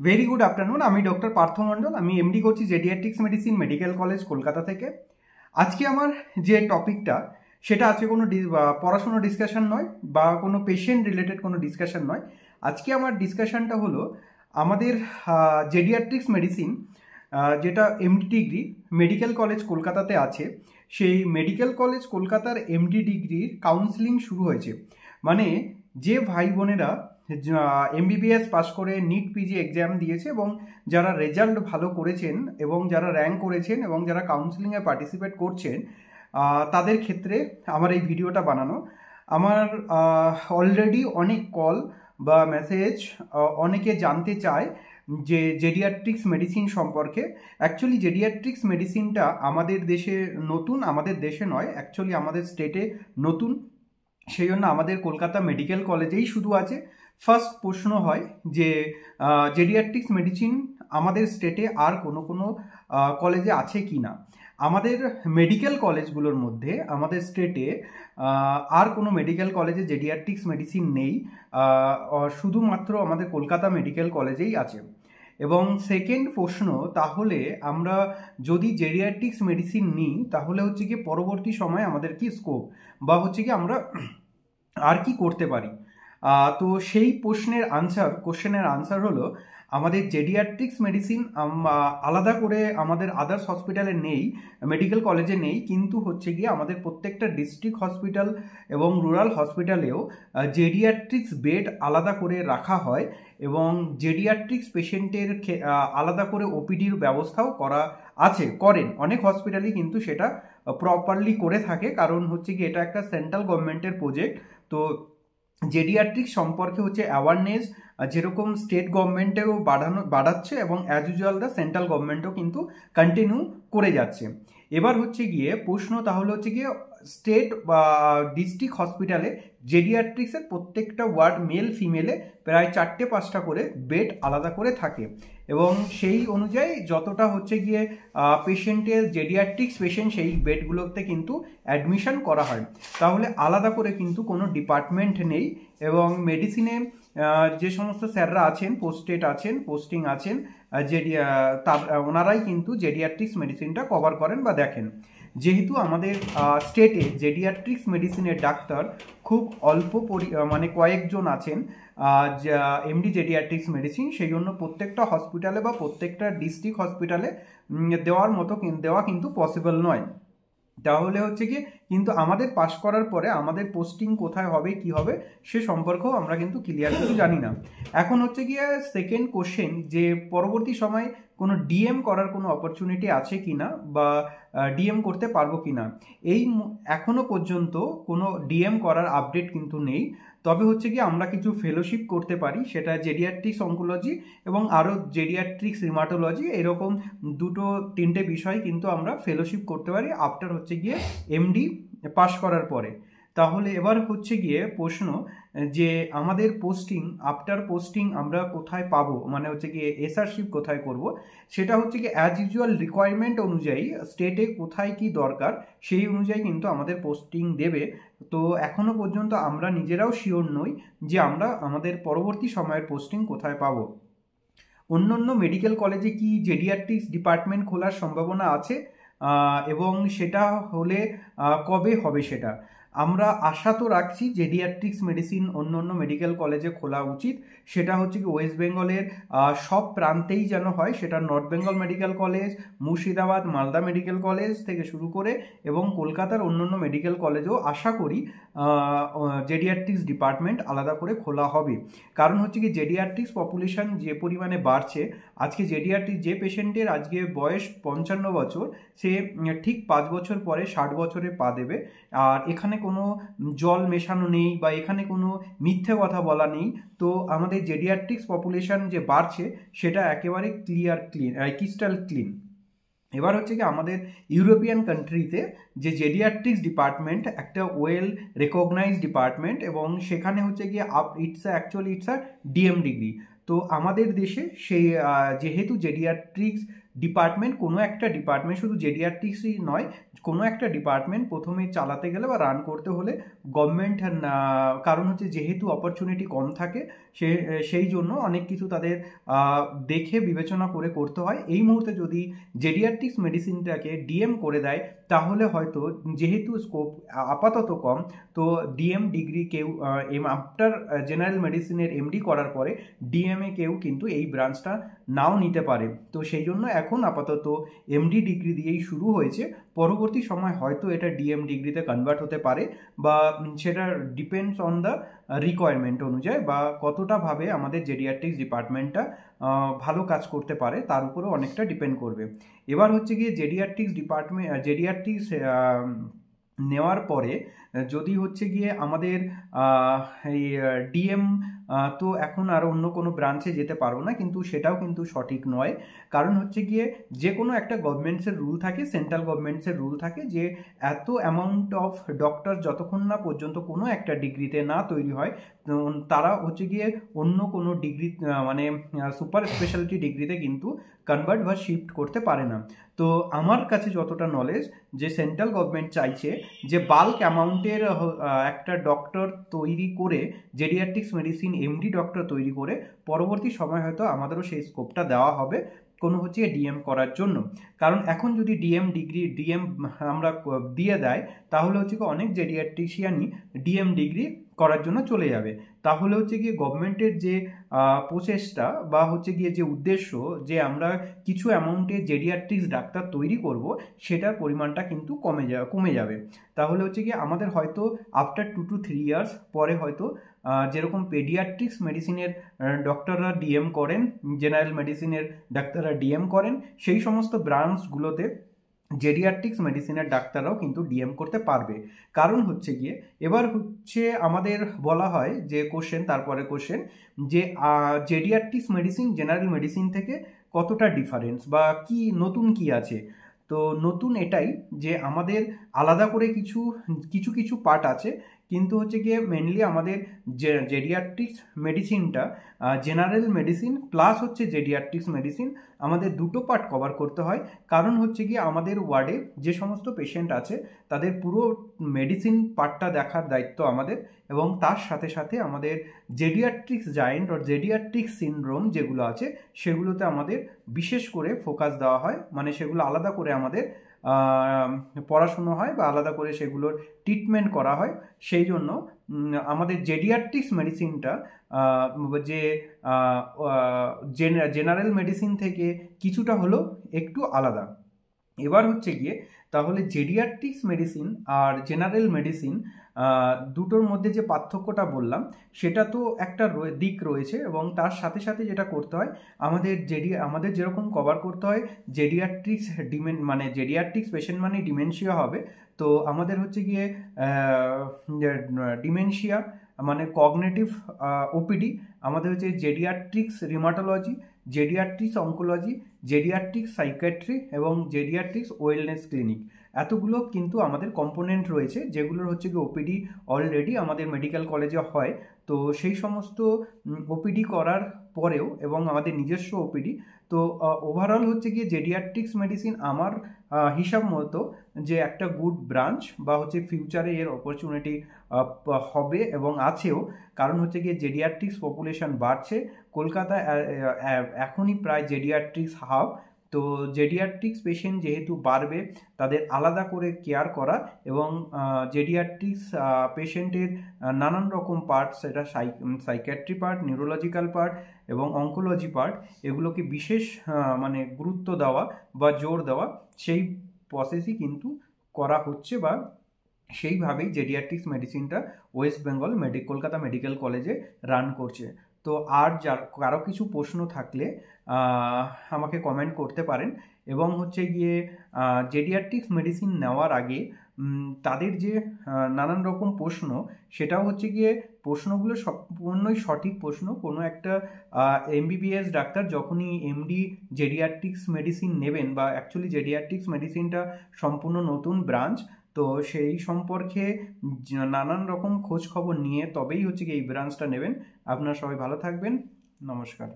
Very good afternoon. আমি doctor Partha মণ্ডল। আমি MD করছি geriatrics medicine medical college Kolkata থেকে। আজকে আমার যে টপিকটা সেটা আজকে কোনো পড়াশুনো ডিসকাশন নয় বা কোনো পেশেন্ট রিলেটেড কোনো ডিসকাশন নয়। আজকে আমার ডিসকাশনটা হলো আমাদের জেডিয়াট্রিক্স মেডিসিন যেটা এমডি ডিগ্রি মেডিকেল কলেজ কলকাতাতে আছে, সেই মেডিকেল কলেজ কলকাতার এমডি ডিগ্রির কাউন্সিলিং শুরু হয়েছে। মানে যে ভাই বোনেরা এমবিবিএস পাস করে নিট পিজি এক্সাম দিয়েছে এবং যারা রেজাল্ট ভালো করেছেন এবং যারা র্যাঙ্ক করেছেন এবং যারা কাউন্সিলিংয়ে পার্টিসিপেট করছেন, তাদের ক্ষেত্রে আমার এই ভিডিওটা বানানো। আমার অলরেডি অনেক কল বা মেসেজ অনেকে জানতে চায় যে জেডিয়াট্রিক্স মেডিসিন সম্পর্কে। অ্যাকচুয়ালি জেডিয়াট্রিক্স মেডিসিনটা আমাদের দেশে নতুন, আমাদের দেশে নয়, অ্যাকচুয়ালি আমাদের স্টেটে নতুন। সেই জন্য আমাদের কলকাতা মেডিকেল কলেজেই শুধু আছে। ফার্স্ট প্রশ্ন হয় যে জেডিয়াট্রিক্স মেডিসিন আমাদের স্টেটে আর কোনো কলেজে আছে কি না। আমাদের মেডিকেল কলেজগুলোর মধ্যে আমাদের স্টেটে আর কোনো মেডিকেল কলেজে জেডিয়াট্রিক্স মেডিসিন নেই, শুধুমাত্র আমাদের কলকাতা মেডিকেল কলেজেই আছে। এবং সেকেন্ড প্রশ্ন, তাহলে আমরা যদি জেডিয়াট্রিক্স মেডিসিন নিই তাহলে হচ্ছে কি পরবর্তী সময়ে আমাদের কি স্কোপ বা হচ্ছে কি আমরা আর কি করতে পারি। তো সেই কোশ্চেনের আনসার হলো আমাদের জেডিয়াট্রিক্স মেডিসিন আলাদা করে আমাদের আদার্স হসপিটালে নেই, মেডিকেল কলেজে নেই, কিন্তু হচ্ছে গিয়ে আমাদের প্রত্যেকটা ডিস্ট্রিক্ট হসপিটাল এবং রুরাল হসপিটালেও জেডিয়াট্রিক্স বেড আলাদা করে রাখা হয় এবং জেডিয়াট্রিক্স পেশেন্টের আলাদা করে ওপিডির ব্যবস্থাও করেন অনেক হসপিটালই, কিন্তু সেটা প্রপারলি করে থাকে, কারণ হচ্ছে কি এটা একটা সেন্ট্রাল গভর্নমেন্টের প্রজেক্ট। তো জেডিয়াট্রিক্স সম্পর্কে হচ্ছে অ্যাওয়ারনেস যেরকম স্টেট গভর্নমেন্টেও বাড়াচ্ছে এবং অ্যাজ ইউজুয়াল দ্য সেন্ট্রাল গভর্নমেন্টও কিন্তু কন্টিনিউ করে যাচ্ছে। এবার হচ্ছে গিয়ে প্রশ্ন, তাহলে হচ্ছে গিয়ে স্টেট বা ডিস্ট্রিক্ট হসপিটালে জেডিয়াট্রিক্সের প্রত্যেকটা ওয়ার্ড মেল ফিমেলে প্রায় 4-5টা করে বেড আলাদা করে থাকে এবং সেই অনুযায়ী যতটা হচ্ছে গিয়ে পেশেন্টের জেডিয়াট্রিক্স পেশেন্ট সেই বেডগুলোতে কিন্তু অ্যাডমিশন করা হয়। তাহলে আলাদা করে কিন্তু কোনো ডিপার্টমেন্ট নেই এবং মেডিসিনে যে সমস্ত স্যাররা আছেন, পোস্টিং আছেন, ওনারাই কিন্তু জেডিয়াট্রিক্স মেডিসিনটা কভার করেন বা দেখেন। যেহেতু আমাদের স্টেটে জেডিয়াট্রিক্স মেডিসিনের ডাক্তার খুব অল্প মানে কয়েকজন আছেন এমডি জেডিয়াট্রিক্স মেডিসিন, সেই জন্য প্রত্যেকটা হসপিটালে বা প্রত্যেকটা ডিস্ট্রিক্ট হসপিটালে দেওয়া কিন্তু পসিবল নয়। তাহলে হচ্ছে কি কিন্তু আমাদের পাশ করার পরে আমাদের পোস্টিং কোথায় হবে কি হবে সে সম্পর্কেও আমরা কিন্তু ক্লিয়ার কিছু জানি না। এখন হচ্ছে গিয়ে সেকেন্ড কোশ্চেন, যে পরবর্তী সময় কোনো ডিএম করার কোনো অপরচুনিটি আছে কি না বা ডিএম করতে পারবো কি না। এখনো পর্যন্ত কোনো ডিএম করার আপডেট কিন্তু নেই, তবে হচ্ছে কি আমরা কিছু ফেলোশিপ করতে পারি, সেটা জেডিয়াট্রিক্স অঙ্কোলজি এবং আরও জেডিয়াট্রিক্স রিমাটোলজি, এরকম 2-3টে বিষয় কিন্তু আমরা ফেলোশিপ করতে পারি আফটার হচ্ছে গিয়ে এমডি পাশ করার পরে। তাহলে এবার হচ্ছে গিয়ে প্রশ্ন যে আমাদের আফটার পোস্টিং আমরা কোথায় পাবো, মানে হচ্ছে গিয়ে এসআরশিপ কোথায় করব, সেটা হচ্ছে কি অ্যাজ ইউজুয়াল রিকোয়ারমেন্ট অনুযায়ী স্টেটে কোথায় কি দরকার সেই অনুযায়ী কিন্তু আমাদের পোস্টিং দেবে। তো এখনো পর্যন্ত আমরা নিজেরাও শিওর নই যে আমরা আমাদের পরবর্তী সময়ের পোস্টিং কোথায় পাবো। অন্য মেডিকেল কলেজে কি জেডিয়াট্রিক্স ডিপার্টমেন্ট খোলার সম্ভাবনা আছে এবং সেটা হলে কবে হবে সেটা আমরা আশা তো রাখছি। জেডিয়াট্রিক্স মেডিসিন অন্য মেডিকেল কলেজে খোলা উচিত, সেটা হচ্ছে কি ওয়েস্ট বেঙ্গলের সব প্রান্তেই যেন হয়, সেটা north Bengal medical college, Murshidabad Malda medical college থেকে শুরু করে এবং কলকাতার অন্য মেডিকেল কলেজেও আশা করি জেডিয়াট্রিক্স ডিপার্টমেন্ট আলাদা করে খোলা হবে। কারণ হচ্ছে কি জেডিয়াট্রিক্স পপুলেশন যে পরিমাণে বাড়ছে, আজকে যে পেশেন্টের আজকে বয়স 55 বছর, সে ঠিক 5 বছর পরে 60 বছরে পা দেবে। আর এখানে কোনো জল মেশানো নেই বা এখানে কোনো মিথ্যে কথা বলা নেই। তো আমাদের জেডিয়াট্রিক্স পপুলেশন যে বাড়ছে সেটা একেবারে ক্রিস্টাল ক্লিন। এবার হচ্ছে কি আমাদের ইউরোপিয়ান কান্ট্রিতে যে জেডিয়াট্রিক্স ডিপার্টমেন্ট একটা ওয়েল রেকগনাইজড ডিপার্টমেন্ট এবং সেখানে হচ্ছে গিয়ে ইটস আ ডিএম ডিগ্রি। তো আমাদের দেশে সেই যেহেতু জেডিয়াট্রিক্স ডিপার্টমেন্ট, কোনো একটা ডিপার্টমেন্ট, শুধু জেডিয়াট্রিক্সই নয়, কোনো একটা ডিপার্টমেন্ট প্রথমে চালাতে গেলে বা রান করতে হলে গভর্নমেন্ট, কারণ হচ্ছে যেহেতু অপরচুনিটি কম থাকে সেই জন্য অনেক কিছু তাদের দেখে বিবেচনা করে করতে হয়। এই মুহূর্তে যদি জেডিয়াট্রিক্স মেডিসিনটাকে ডিএম করে দেয় তাহলে হয়তো, যেহেতু স্কোপ আপাতত কম, তো ডিএম ডিগ্রি কেউ আফটার জেনারেল মেডিসিনের এমডি করার পরে ডিএমএ কেউ কিন্তু এই ব্রাঞ্চটা নাও নিতে পারে। তো সেই জন্য এখন আপাতত এমডি ডিগ্রি দিয়েই শুরু হয়েছে, পরবর্তী সময় হয়তো এটা ডিএম ডিগ্রিতে কনভার্ট হতে পারে, বা সেটা ডিপেন্ডস অন দ্য রিকোয়ারমেন্ট অনুযায়ী, বা কতটা ভাবে আমাদের জেডিয়াট্রিক্স ডিপার্টমেন্টটা ভালো কাজ করতে পারে তার উপরেও অনেকটা ডিপেন্ড করবে। এবার হচ্ছে গিয়ে জেডিয়াট্রিক্স নেওয়ার পরে যদি হচ্ছে গিয়ে আমাদের এই ডিএম, তো এখন আর অন্য কোনো ব্রাঞ্চে যেতে পারবো না, কিন্তু সেটাও কিন্তু সঠিক নয়। কারণ হচ্ছে গিয়ে যে কোনো একটা গভর্নমেন্টসের রুল থাকে, সেন্ট্রাল গভর্নমেন্টসের রুল থাকে যে এত অ্যামাউন্ট অফ ডক্টর যতক্ষণ না পর্যন্ত কোনো একটা ডিগ্রিতে না তৈরি হয়, তারা হচ্ছে গিয়ে অন্য কোনো ডিগ্রি মানে সুপার স্পেশালিটি ডিগ্রিতে কিন্তু কনভার্ট বা শিফট করতে পারে না। তো আমার কাছে যতটা নলেজ, যে সেন্ট্রাল গভর্নমেন্ট চাইছে যে বাল্ক অ্যামাউন্টের একটা ডক্টর তৈরি করে, জেডিয়াট্রিক্স মেডিসিন এমডি ডক্টর তৈরি করে পরবর্তী সময় হয়তো আমাদেরও সেই স্কোপটা দেওয়া হবে কোনো হচ্ছে ডিএম করার জন্য। কারণ এখন যদি ডিএম আমরা দিয়ে দেয় তাহলে হচ্ছে কি অনেক জেডিয়াট্রিশিয়ানই ডিএম ডিগ্রি করার জন্য চলে যাবে। তাহলে হচ্ছে গিয়ে গভর্নমেন্টের যে প্রচেষ্টা বা হচ্ছে গিয়ে যে উদ্দেশ্য যে আমরা কিছু অ্যামাউন্টে জেডিয়াট্রিক্স ডাক্তার তৈরি করব, সেটার পরিমাণটা কিন্তু কমে যাবে। তাহলে হচ্ছে গিয়ে আমাদের হয়তো আফটার 2 to 3 ইয়ার্স পরে হয়তো যেরকম পেডিয়াট্রিক্স মেডিসিনের ডক্টররা ডিএম করেন, জেনারেল মেডিসিনের ডাক্তাররা ডিএম করেন, সেই সমস্ত ব্রাঞ্চগুলোতে জেডিয়াট্রিক্স মেডিসিনের ডাক্তাররাও কিন্তু ডিএম করতে পারবে। কারণ হচ্ছে গিয়ে এবার হচ্ছে আমাদের বলা হয় যে তারপরে কোশ্চেন যে জেডিয়াট্রিক্স মেডিসিন জেনারেল মেডিসিন থেকে কতটা ডিফারেন্স বা কি নতুন কি আছে। তো নতুন এটাই যে আমাদের আলাদা করে কিছু পার্ট আছে, কিন্তু হচ্ছে গিয়ে মেনলি আমাদের জেডিয়াট্রিক্স মেডিসিনটা জেনারেল মেডিসিন প্লাস হচ্ছে জেডিয়াট্রিক্স মেডিসিন আমাদের দুটো পার্ট কভার করতে হয়। কারণ হচ্ছে গিয়ে আমাদের ওয়ার্ডে যে সমস্ত পেশেন্ট আছে তাদের পুরো মেডিসিন পার্টটা দেখার দায়িত্ব আমাদের, এবং তার সাথে সাথে আমাদের জেডিয়াট্রিক্স জায়েন্ট আর জেডিয়াট্রিক্স সিনড্রোম যেগুলো আছে সেগুলোতে আমাদের বিশেষ করে ফোকাস দেওয়া হয়, মানে সেগুলো আলাদা করে আমাদের পড়াশুনো হয় বা আলাদা করে সেগুলোর ট্রিটমেন্ট করা হয়। সেই জন্য আমাদের জেডিয়াট্রিক্স মেডিসিনটা যে জেনারেল মেডিসিন থেকে কিছুটা হলো একটু আলাদা। এবার হচ্ছে গিয়ে তাহলে জেডিয়াট্রিক্স মেডিসিন আর জেনারেল মেডিসিন দুটোর মধ্যে যে পার্থক্যটা বললাম সেটা তো একটা দিক রয়েছে, এবং তার সাথে সাথে যেটা করতে হয় আমাদের যেরকম কভার করতে হয় জেডিয়াট্রিক্স মানে জেডিয়াট্রিক্স পেশেন্ট মানে ডিমেনশিয়া হবে, তো আমাদের হচ্ছে গিয়ে ডিমেনশিয়া মানে কগনিটিভ ওপিডি, আমাদের হচ্ছে geriatrics rheumatology, geriatrics oncology, geriatrics psychiatry এবং জেডিয়াট্রিক্স ওয়েলনেস ক্লিনিক, এতগুলো কিন্তু আমাদের কম্পোনেন্ট রয়েছে যেগুলোর হচ্ছে কি ওপিডি অলরেডি আমাদের মেডিকেল কলেজে হয়। তো সেই সমস্ত ওপিডি করার পরেও এবং আমাদের নিজস্ব ওপিডি, তো ওভারঅল হচ্ছে গিয়ে জেডিয়াট্রিক্স মেডিসিন আমার হিসাব মতো যে একটা গুড ব্রাঞ্চ বা হচ্ছে ফিউচারে এর অপরচুনিটি হবে এবং আছেও। কারণ হচ্ছে গিয়ে জেডিয়াট্রিক্স পপুলেশন বাড়ছে, কলকাতা এখনই প্রায় জেডিয়াট্রিক্স হাব। তো জেডিয়াট্রিক্স পেশেন্ট যেহেতু বাড়বে তাদের আলাদা করে কেয়ার করা, এবং জেডিয়াট্রিক্স পেশেন্টের নানান রকম পার্ট, সেটা সাইকিয়াট্রি পার্ট, নিউরোলজিক্যাল পার্ট এবং অঙ্কোলজি পার্ট, এগুলোকে বিশেষ মানে গুরুত্ব দেওয়া বা জোর দেওয়া, সেই প্রসেসই কিন্তু করা হচ্ছে বা সেইভাবেই জেডিয়াট্রিক্স মেডিসিনটা ওয়েস্ট বেঙ্গল কলকাতা মেডিকেল কলেজে রান করছে। তো আর কারো কিছু প্রশ্ন থাকলে আমাকে কমেন্ট করতে পারেন, এবং হচ্ছে গিয়ে জেডিয়াট্রিক্স মেডিসিন নেওয়ার আগে তাদের যে নানান রকম প্রশ্ন, সেটাও হচ্ছে গিয়ে প্রশ্নগুলো সম্পূর্ণই সঠিক প্রশ্ন। কোনো একটা এমবিবিএস ডাক্তার যখনই এমডি জেডিয়াট্রিক্স মেডিসিন নেবেন, বা অ্যাকচুয়ালি জেডিয়াট্রিক্স মেডিসিনটা সম্পূর্ণ নতুন ব্রাঞ্চ, তো সেই সম্পর্কে নানান রকম খোঁজ খবর নিয়ে তবেই হচ্ছে কি এই ব্রাঞ্চটা নেবেন। আপনারা সবাই ভালো থাকবেন, নমস্কার।